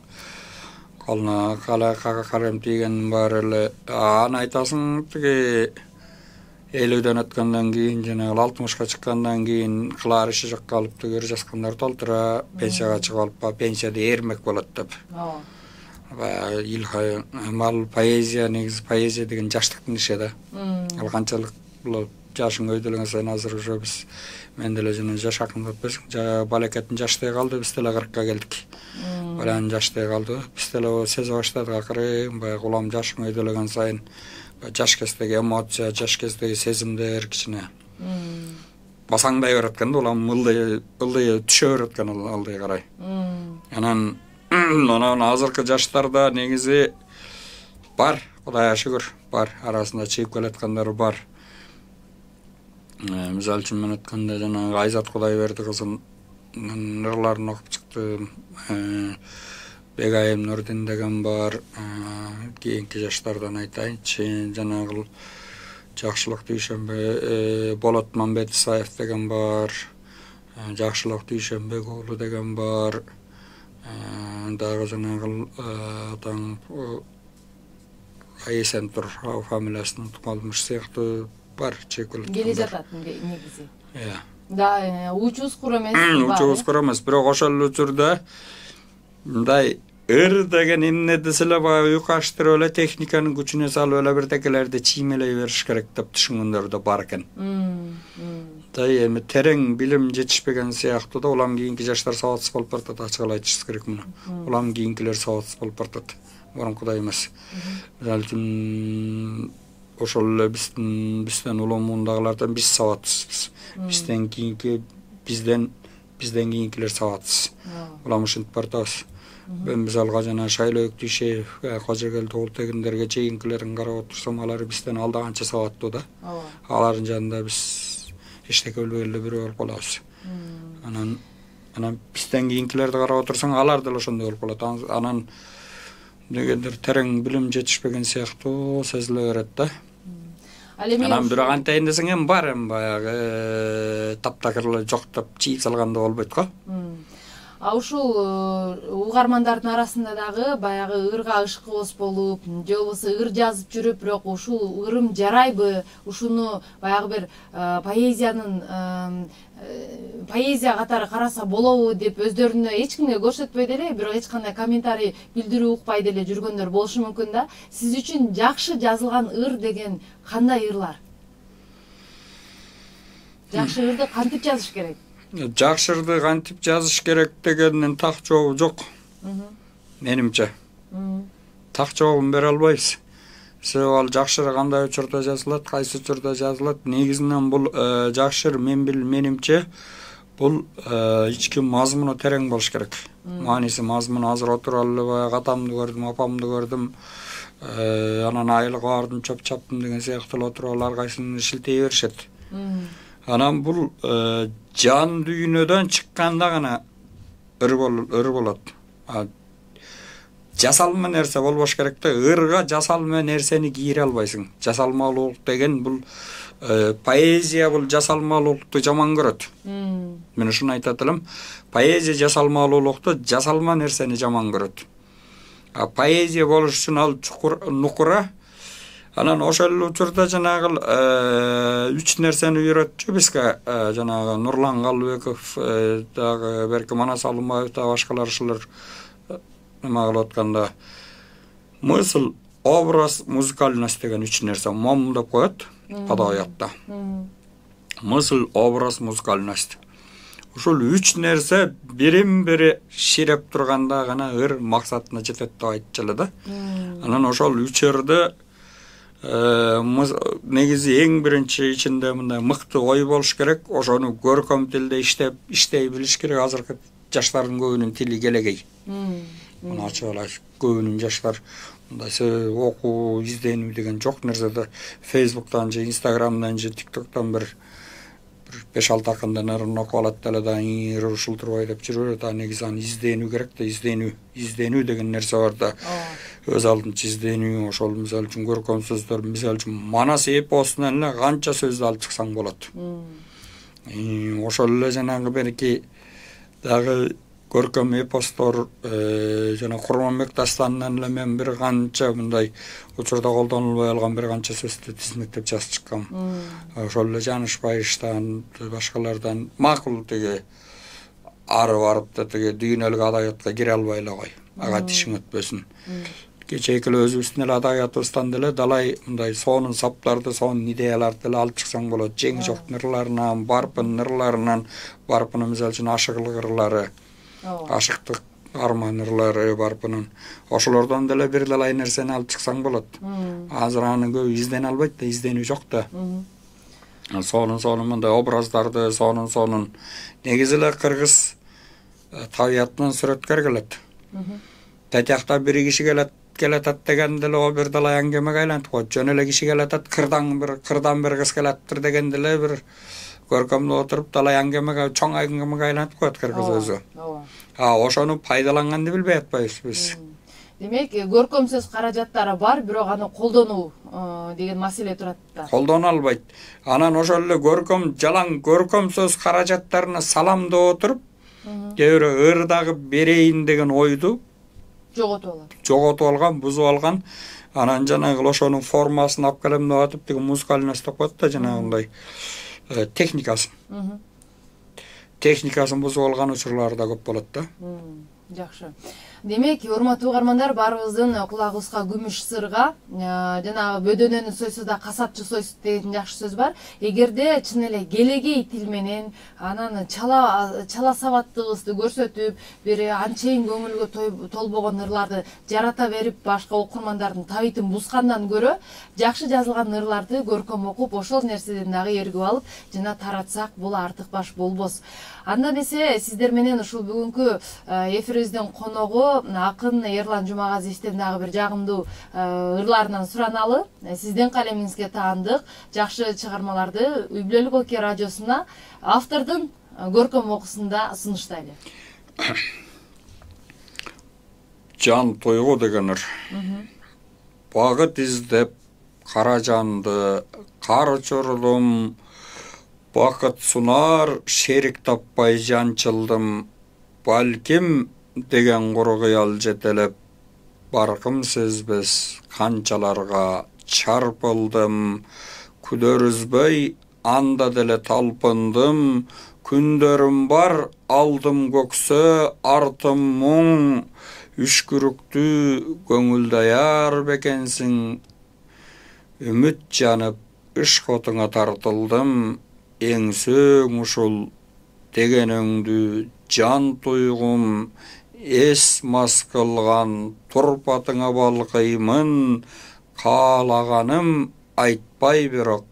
S2: Колуна калем тийген бар эле. Аны айтасың тиги 50дөн өткөндөн кийин, жана 60ка чыккандан кийин кылаар иши жок калып тиги ыр жазгандар толтура, пенсияга чыгып алып, пенсияда эрмек болот деп. Илхай мал поэзия, негизи поэзия деген жаштыктын иши да. Ал канчалык бул жашың өйдөлгөн сайын азыр уже биз мен деле жана жаш акындап берсең, балекеттин жаштай калды, биз деле 40ка келдик. Баланын жаштай калды. Биз деле сезе баштадык акыры, баягы улам жашың өйдөлгөн сайын жаш кездеги эмоция, жаш кездеги сезимдер кичине басаңдай берет экен да, улам ылдый түшө берет экен алдай карай. Анан азыркы жаштарда негизи бар, Кудайга шүгүр, бар, арасында чыгып келаткандар бар. Мисалы үчүн мен өткөндө жана Айзат Кудайберди кызынын ырларын окуп чыктым. Бегайым Нурдин деген бар. Кийинки жаштардан айтайынчы, жанагы Жакшылык Дүйшөнбө, Болот Мамбетисаев деген бар. Жакшылык Дүйшөнбек уулу деген бар. Дагы жанагы атаң Айсентур фамилиясын тукалмыш сыяктуу бар, чекил.
S1: Келе жатат негизи. Да, учубуз кур эмес.
S2: Учубуз кур эмес, бирок ошол учурда мындай ыр деген эмне десе эле баягы уйку аштырып эле техниканын күчүнө салып эле бирдекелерди чиймелей бериш керек деп түшүнгөндөр да бар экен. Эми терең билим жетишпеген сыяктуу да улам кийинки жаштар сабатсыз болуп баратат, ачык эле айтышыбыз керек муну. Улам кийинкилер сабатсыз болуп баратат. Мурункудай эмес. Мисалы үчүн ошол эле бизден улуу муундагылардан биз сабатсызбыз. Бизден кийинкилер сабатсыз. Улам ушинтип баратабыз. Мен мисалга жана Шайлоок Дүйшеев, Кожогел Тоолтегиндерге чейинкилерин карап отурсам, алар бизден алда канча сабаттуу да. Алардын жанында биз эчтеке билбей эле бирөө болуп калабыз. Анан бизден кийинкилерди карап отурсаң, алар деле ошондой болуп калат. Анан дегендер терең билим жетишпеген сыяктуу сезиле берет да. Анан бирок антайын десең эми бар, эми баягы таптакыр жоктоп чийип салганда болбойт го.
S1: Ушул угармандардын арасында дагы баягы ырга ышкыбыз болуп, же болбосо ыр жазып жүрүп, бирок ушул ырым жарайбы, ушуну баягы бир поэзия катары караса болобу деп өздөрүнө эч кимге көрсөтпөй деле, бирок эч кандай комментарий билдирүү укпай деле жүргөндөр болушу мүмкүн да. Сиз үчүн жакшы жазылган ыр деген кандай ырлар? Жакшы ырды кантип жазыш керек?
S2: Жакшы ырды кантип жазыш керек дегендин так жообу жок. Менимче. Так жообун бере албайбыз. Себеби ал жакшы ыр кандай учурда жазылат, кайсы учурда жазылат? Негизинен бул жакшы ыр менимче Бул ички мазмуну терең болуш керек. Мааниси мазмуну азыр отуруп алып баягы атамды көрдүм, апамды көрдүм. Анан айылга бардым, чөп чаптым деген сыяктуу отуруп алып ар кайсысын шилтей беришет. Анан бул жан дүйнөдөн чыкканда гана ыр болот. Жасалма нерсе болбош керек да. Ырга жасалма нерсени кийире албайсың. Жасалмалуулук деген бул поэзия бул жасалмалуулукту жаман көрөт. Мен ушуну айтат элем. Поэзия жасалмалуулукту, жасалма нерсени жаман көрөт. Поэзия болуш үчүн ал чукур, нукура. Анан ошол учурда жанагы 3 нерсени үйрөттү бизге. Жанагы Нурлан Калыбеков, дагы Берки Манас Алымбаев да башкалар ушулар нема кылып атканда мысл, образ, музыкальность деген 3 нерсе мом деп коет адабиятта. Мысл, образ, музыкальность. Ушул 3 нерсе бирин-бири ширеп турганда гана ыр максатына жетет деп айтчылы да. Анан ошол үчөрдө негизи эң биринчи ичинде мындай мыкты ой болуш керек. Ошону көркөм тилде иштей билиш керек. Азыркы жаштардын көбүнүн тили келегей. Муну ачып алайыш. Көбүнүн жаштар мындай окуу, изденүү деген жок нерседе Facebook'tan же Instagram'dan же TikTok'tan bir 5-6 акындан ырын окуп алат деле да ушул турбай деп жүрөт. Негизи аны изденүү керек да, изденүү деген нерсе бар да. Өз алдынча изденүү, ошол мисалы үчүн көркөм сөздөр, мисалы үчүн Манас эпосунан эле канча сөздү алып чыксаң болот. Ошол эле жанагы берки дагы көркөм эпостор жана Курманбек дастанынан эле мен бир канча мындай учурда колдонулбай алган бир канча сөздү тизмектеп жазып чыккам. Ошол эле Жаныш Байыштан, башкалардан макул тиги ары барып да тиги дүйнөлүк адабиятка кире албай эле кой. Ага тишиң өтпөсүн. Кечээ эле өзүбүздүн эле адабиятыбыздан деле далай мындай сонун саптарды, сонун идеяларды деле алып чыксаң болот. Жеңи жок ырларынан, барпын ырларынан, барпынын мисалы үчүн ашыгылык ырлары, ашыктык арман ырлары барпынын. Ошолордон деле бир далай нерсени алып чыксаң болот. Азыр аны көп издене албайт да, изденүү жок да. Сонун мындай образдарды, сонун негизи эле кыргыз табиятынан сүрөткөр келет. Татякта бир киши келатат деген деле о бир далай аңгемеге айлантып коет. Жөн эле киши келатат, кырдан бир кыз келаттыр деген деле бир көркөмдө отуруп далай аңгемеге, чоң аңгемеге айлантып коет кыргыз өзү. Ошону пайдаланганды билбей атпайбыз биз.
S1: Демек, көркөм сөз каражаттары бар, бирок аны колдонуу деген маселе турат да.
S2: Колдоно албайт. Анан ошол эле жалаң көркөм сөз каражаттарына салам деп отуруп, кээ бирөө ырдагы берейин деген ойду жоготуп алган, бузуп алган. Анан жанагы ошонун формасын алып келем деп атып, тиги музыкальность деп коет да, жанагындай техникасын бузуп алган учурлары да көп болот да.
S1: Жакшы. Демек, урматтуу угармандар, баарыбыздын кулагыбызга күмүш сырга, жанагы бөдөнөнү сойсо да касапчы сойсун деген жакшы сөз бар. Эгерде чын эле келегей тил менен анан чала сабаттыгыбызды көрсөтүп, бир анчейин көңүлгө толбогон ырларды жарата берип, башка окурмандардын табитин бузгандан көрө, жакшы жазылган ырларды көркөм окуп, ошол нерседен дагы эргип алып, жана таратсак, бул артык баш болбос. Анда эмесе, сиздер менен ушул бүгүнкү эфирибиздин коногу акын Эрлан Жумагазиевден дагы бир жагымдуу ырларынан сураналы. Сиздин калемиңизге таандык жакшы чыгармаларды Үй Бүлөлүк Оке радиосуна автордун көркөм окуусунда сунуштайлы.
S2: Жан тойгу деген ыр. Багыт издеп кара жанды кар учурдум, бакыт сунар шерик таппай жанчылдым, балким деген куру кыял жетелеп, баркым сезбес канчаларга чарпылдым, күдөр үзбөй анда деле талпындым, күндөрүм бар алдым көксө, артым муң, үшкүрүктүү көңүлдаяр бекенсиң, үмүт жанып иш котуңа тартылдым, эңсөөң ушул дегенеңдү жан туйгум, эс мас кылган турпатыңа балкыймын, каалаганым айтпай бирок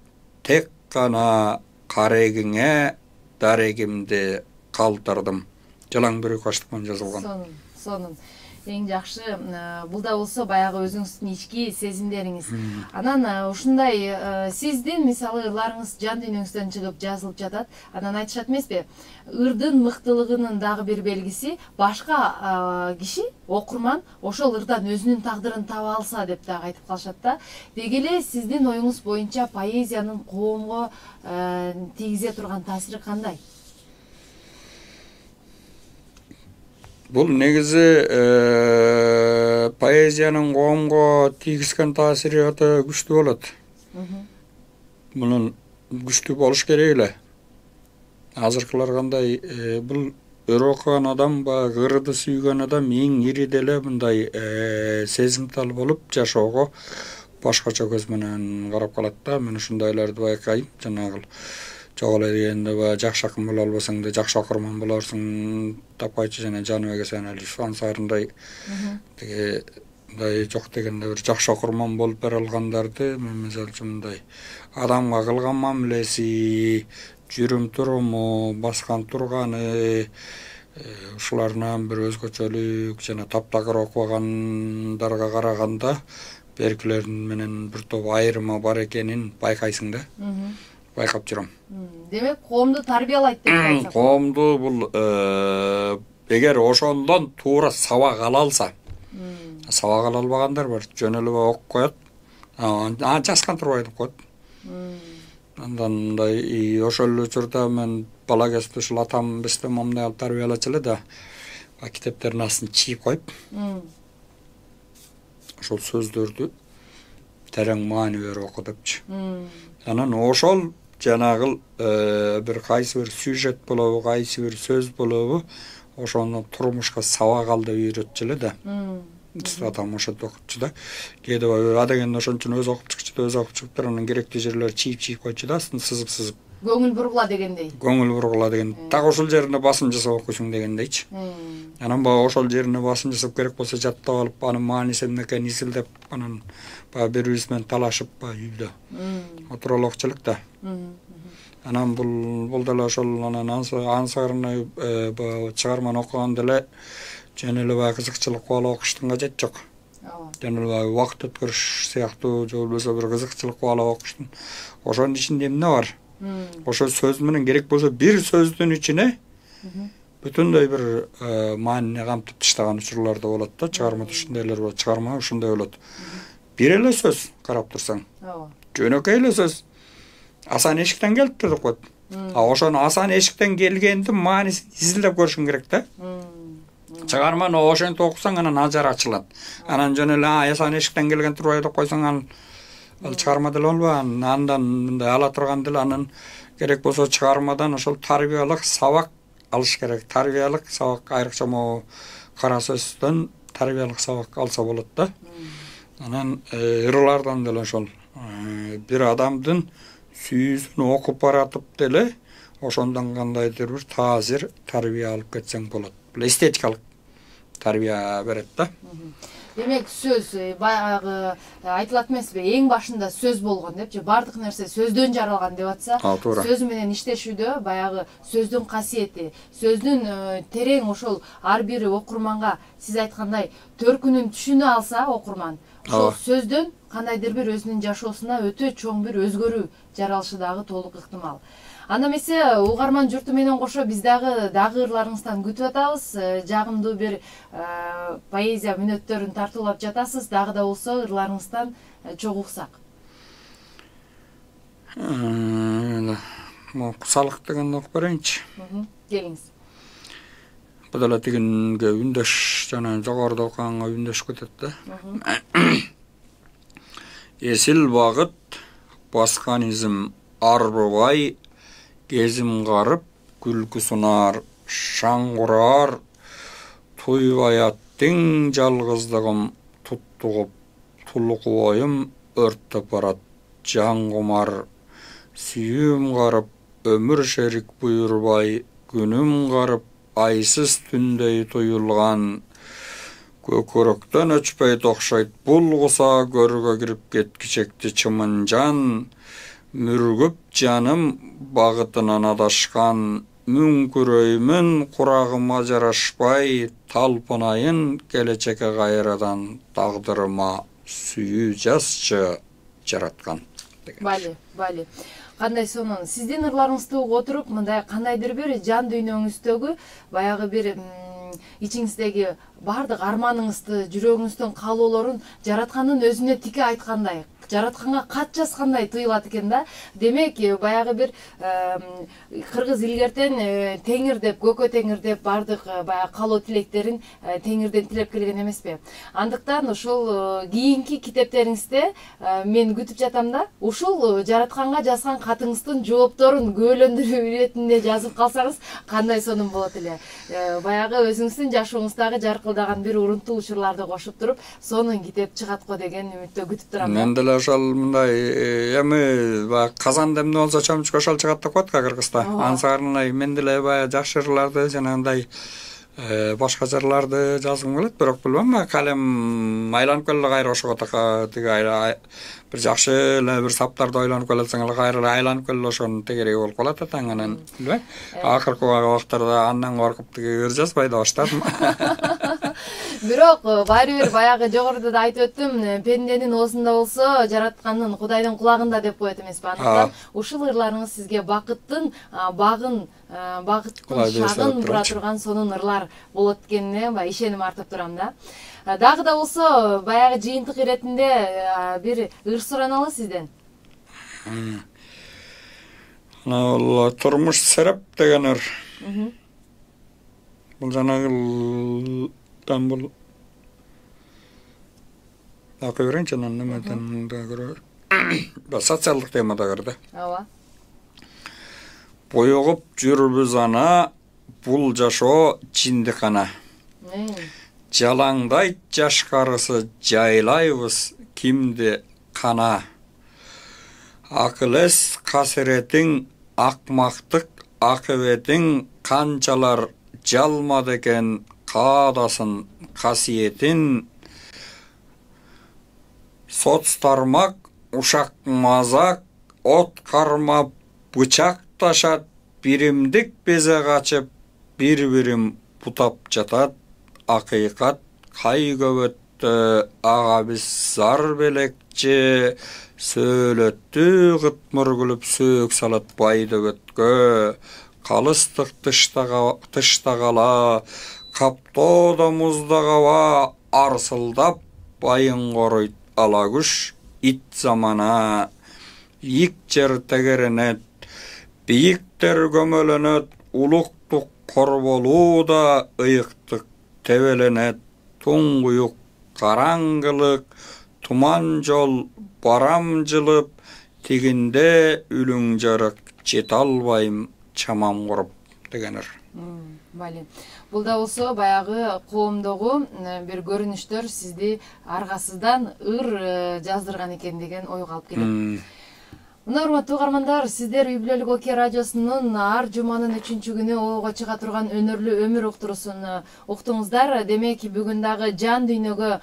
S2: тек гана карегиңе дарегимди калтырдым. Жалаң бирок аштыкман жазылган.
S1: Сонун. Эң жакшы. Бул да болсо баягы өзүңүздүн ички сезимдериңиз. Анан ушундай сиздин мисалы ырларыңыз жан дүйнөңүздөн чыгып жазылып жатат. Анан айтышат эмеспи? Ырдын мыктылыгынын дагы бир белгиси башка киши, окурман ошол ырдан өзүнүн тагдырын таба алса деп дагы айтып калышат да. Деги эле сиздин оюңуз боюнча поэзиянын коомго тийгизе турган таасири кандай?
S2: Бул негизи поэзиянын коомго тийгизген таасири өтө күчтүү болот. Мунун күчтүү болуш керек эле. Азыркылар кандай бул өр окуган адам, баягы ырды сүйгөн адам эң ири деле мындай сезимтал болуп жашоого башкача көз менен карап калат да. Мен ушундайларды байкайм. Жанагы жок эле дегенде баягы жакшы акын боло албасаң да жакшы окурман болорсуң. Тапайчы жана Жаныбек Эсеналиев ансарындай тиги мындай жок дегенде бир жакшы окурман болуп бере алгандарды мен мисалы үчүн мындай адамга кылган мамилеси, жүрүм туруму, баскан турганы ушулардан бир өзгөчөлүк жана таптакыр окубагандарга караганда беркилердин менен бир топ айырма бар экенин байкайсың да. Байкап жүрөм.
S1: Демек коомду тарбиялайт деп айтсак.
S2: Коомду бул эгер ошондон туура сабак ала алса, сабак ала албагандар бар, жөн эле окуп коет. Жазган турбай деп коет. Андан мындай ошол эле учурда мен бала кезде ушул атам бизди момундай алып тарбиялачу эле да. Китептердин астын чийип коюп. Ошол сөздөрдү терең маани берип оку депчи. Анан ошол жанагы бир кайсы бир сюжет болобу, кайсы бир сөз болобу, ошону турмушка сабак ал деп үйрөтчү эле да. Атам ошентип окутчу да. Кээде адегенде ошон үчүн өзү окуп чыкчу да, өзү окуп чыгып анан керектүү жерлер чийип койчу да, астын сызып.
S1: Көңүл бургула дегендей.
S2: Көңүл бургула деген. Так ошол жерине басым жасап окуйсуң дегендейчи. Анан баягы ошол жерине басым жасап керек болсо жаттап алып, анын мааниси эмне экенин изилдеп, анан баягы бири-бирибиз менен талашып үйдө. Отуруп эле окчу элек да. Анан бул деле ошол анан ансарына чыгарманы окуган деле жөн эле баягы кызыкчылык кубалап окуштун кажети жок. Жөн эле баягы убакыт өткөрүш сыяктуу же болбосо бир кызыкчылык кубалап окуштун. Ошонун ичинде эмне бар? Ошо сөз менен керек болсо бир сөздүн ичине бүтүндөй бир маанини камтып таштаган учурлар да болот да. Чыгармада ушундайлар болот, чыгарма ушундай болот. Бир эле сөз карап турсаң. Жөнөкөй эле сөз. Асан эшиктен келипти деп коет. Ошону асан эшиктен келгендин маанисин изилдеп көрүшүң керек да. Чыгарманы ошентип окусаң анан ажары ачылат. Анан жөн эле асан эшиктен келген турбай деп койсоң ал чыгарма деле болбойт. Андан мындай ала турган деле анан керек болсо чыгармадан ошол тарбиялык сабак алыш керек. Тарбиялык сабак айрыкча могу кара сөздөн тарбиялык сабак алса болот да. Анан ырлардан деле ошол бир адамдын сүйүүсүн окуп баратып деле ошондон кандайдыр бир таасир, тарбия алып кетсең болот. Бул эстетикалык тарбия берет да.
S1: Демек сөз баягы айтылат эмеспи, эң башында сөз болгон депчи, бардык нерсе сөздөн жаралган деп атса, сөз менен иштешүүдө баягы сөздүн касиети, сөздүн терең ошол ар бир окурманга сиз айткандай төркүнүн түшүнө алса окурман, ошол сөздөн кандайдыр бир өзүнүн жашоосуна өтө чоң бир өзгөрүү жаралышы дагы толук ыктымал. Анда эмесе угарман журту менен кошо биз дагы ырларыңыздан күтүп атабыз. Жагымдуу бир поэзия мүнөттөрүн тартуулап жатасыз. Дагы да болсо ырларыңыздан чогуу уксак.
S2: Кусалык дегенди окуп берейинчи.
S1: Келиңиз.
S2: Бул деле тигинге үндөш жана жогоруда окуганга үндөш кетет да. Эсил багыт баскан изим арбыбай, кезим карып күлкү сунар, шаңгурар, туйбай аттың жалгыздыгым туттугуп, тулуку оюм өрттөп барат, жан кумар, сүйүүм карып, өмүр шерик буйрубай, күнүм карып, айсыз түндөй туюлган, көкөрөктөн өчпөйт окшойт булгуса көргө кирип кеткичекти чымын жан, мүргүп жаным багытынан адашкан, мүңкүрөймүн курагыма жарашпай талпынайын келечекке кайрадан тагдырыма сүйүү жазчы жараткан.
S1: Бали. Кандай сонун сиздин ырларыңызды угуп отуруп мындай кандайдыр бир жан дүйнөңүздөгү баягы бир ичиңиздеги бардык арманыңызды, жүрөгүңүздүн каалоолорун жараткандын өзүнө тике айткандай, жаратканга кат жазгандай тыйылат экен да. Демек, баягы бир кыргыз илгертен теңир деп, көкө теңир деп бардык баягы каалоо тилектерин теңирден тилеп келген эмеспи? Андыктан ушул кийинки китептериңизде мен күтүп жатам да. Ушул жаратканга жазган катыңыздын жоопторун күбөлөндүрүү иретинде жазып калсаңыз кандай сонун болот эле. Баягы өзүңүздүн жашооңуздагы жаркылдаган бир урунтуу учурларды кошуп туруп, сонун китеп чыгат го деген үмүттө күтүп турам.
S2: Мен деле ошол мындай эми баягы казан демне болсо чөмүчкө ошол чыгат деп коет Кыргызда. Ансарынай мен деле баягы жакшы ырларды жанагындай башка жырларды жазгым келет, бирок билбейм, калем айланып келе кайра ошого тиги бир жакшы эле бир саптарды ойлонуп келсең эле кайра айланып келе ошонун тегереги болуп калат да, анан билбейм. Акыркы убактарда андан коркуп тиги ыр жазбай да баштадым.
S1: Бирок баары бир баягы жогоруда да айтып өттүм, пенденин оозунда болсо жараткандын Кудайдын кулагында деп коет эмеспи? Андыктан ушул ырларыңыз сизге бакыттын багын, бакыттын шагын бура турган сонун ырлар болот экенине ишеним артып турам да. Дагы да болсо баягы жыйынтык иретинде бир ыр сураналы сизден.
S2: Бул турмуш сереп деген ыр. Бул жанагы бул акы беренчи анан немеден да көрөр. Социалдык темада кирди.
S1: Ооба.
S2: Боёгуп жүрбүз ана, бул жашоо жиндикана. Жалаңдайт жаш карысы жайлайбыз кимди кана. Акылес касиретиң, акмактык акыбетиң канчалар жалмады экен каадасын касиетин. Соцтармак, ушак мазак, от кармап, бычак ташат, биримдик безе качып, бир-бирим бутап жатат. Акыйкат кай көбөттө, ага биз зар белекчи, сөөлөттү кытмыр күлүп сөөк салат байдөгөткө. Калыстык тышта кала, каптоодо музда каба, арсылдап байын коруйт ала күш ит замана. Ийик жер тегеренет, бийиктер көмөлөнөт, улуктук корболууда ыйыктык тебеленет. Туңгуюк караңгылык, туман жол барам жылып, тигинде үлүң жарык жете албайм чамам куруп деген ыр.
S1: Бали. Бул да болсо баягы коомдогу бир көрүнүштөр сизди аргасыздан ыр жаздырган экен деген ойго алып келет. Мына урматтуу угармандар, сиздер Үй Бүлөлүк Оке радиосунун ар жуманын 3-күнү оого чыга турган өнөрлүү өмүр уктурусун уктуңуздар. Демек, бүгүн дагы жан дүйнөгө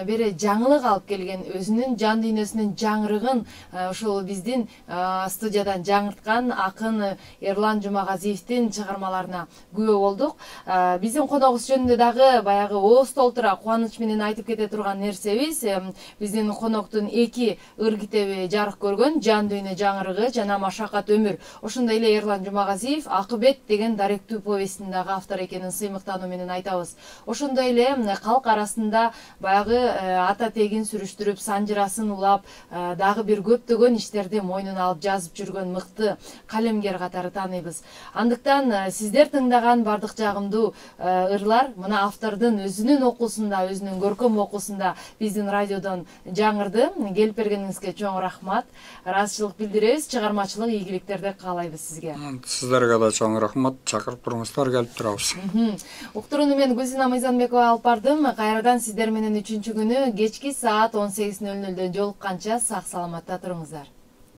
S1: бир жаңылык алып келген, өзүнүн жан дүйнөсүнүн жаңырыгын ушул биздин студиядан жаңырткан акын Эрлан Жумагазиевдин чыгармаларына күбө болдук. Биздин коногубуз жөнүндө дагы баягы ооз толтура кубаныч менен айтып кете турган нерсебиз, биздин коноктун 2 ыр китеби жарык көргөн, жан дүйнө жаңырыгы жана Машакат өмүр. Ошондой эле Эрлан Жумагазиев Акыбет деген даректүү повестин дагы автор экенин сыймыктануу менен айтабыз. Ошондой эле калк арасында баягы ата тегин сүрүштүрүп, санжырасын улап, дагы бир көптөгөн иштерди мойнуна алып жазып жүргөн мыкты калемгер катары тааныйбыз. Андыктан сиздер тыңдаган бардык жагымдуу ырлар мына автордун өзүнүн окуусунда, өзүнүн көркөм окуусунда биздин радиодон жаңырды. Келип бергениңизге чоң рахмат. Ыраазычылык билдиребиз, чыгармачылык ийгиликтерди каалайбыз сизге.
S2: Сиздерге да чоң рахмат, чакырып туруңуздар, келип турабыз.
S1: Уктурууну мен Гүлзина Мыйзамбекова алып бардым. Кайрадан сиздер менен 3-күнү кечки саат 18:00 жолукканча сак саламатта туруңуздар.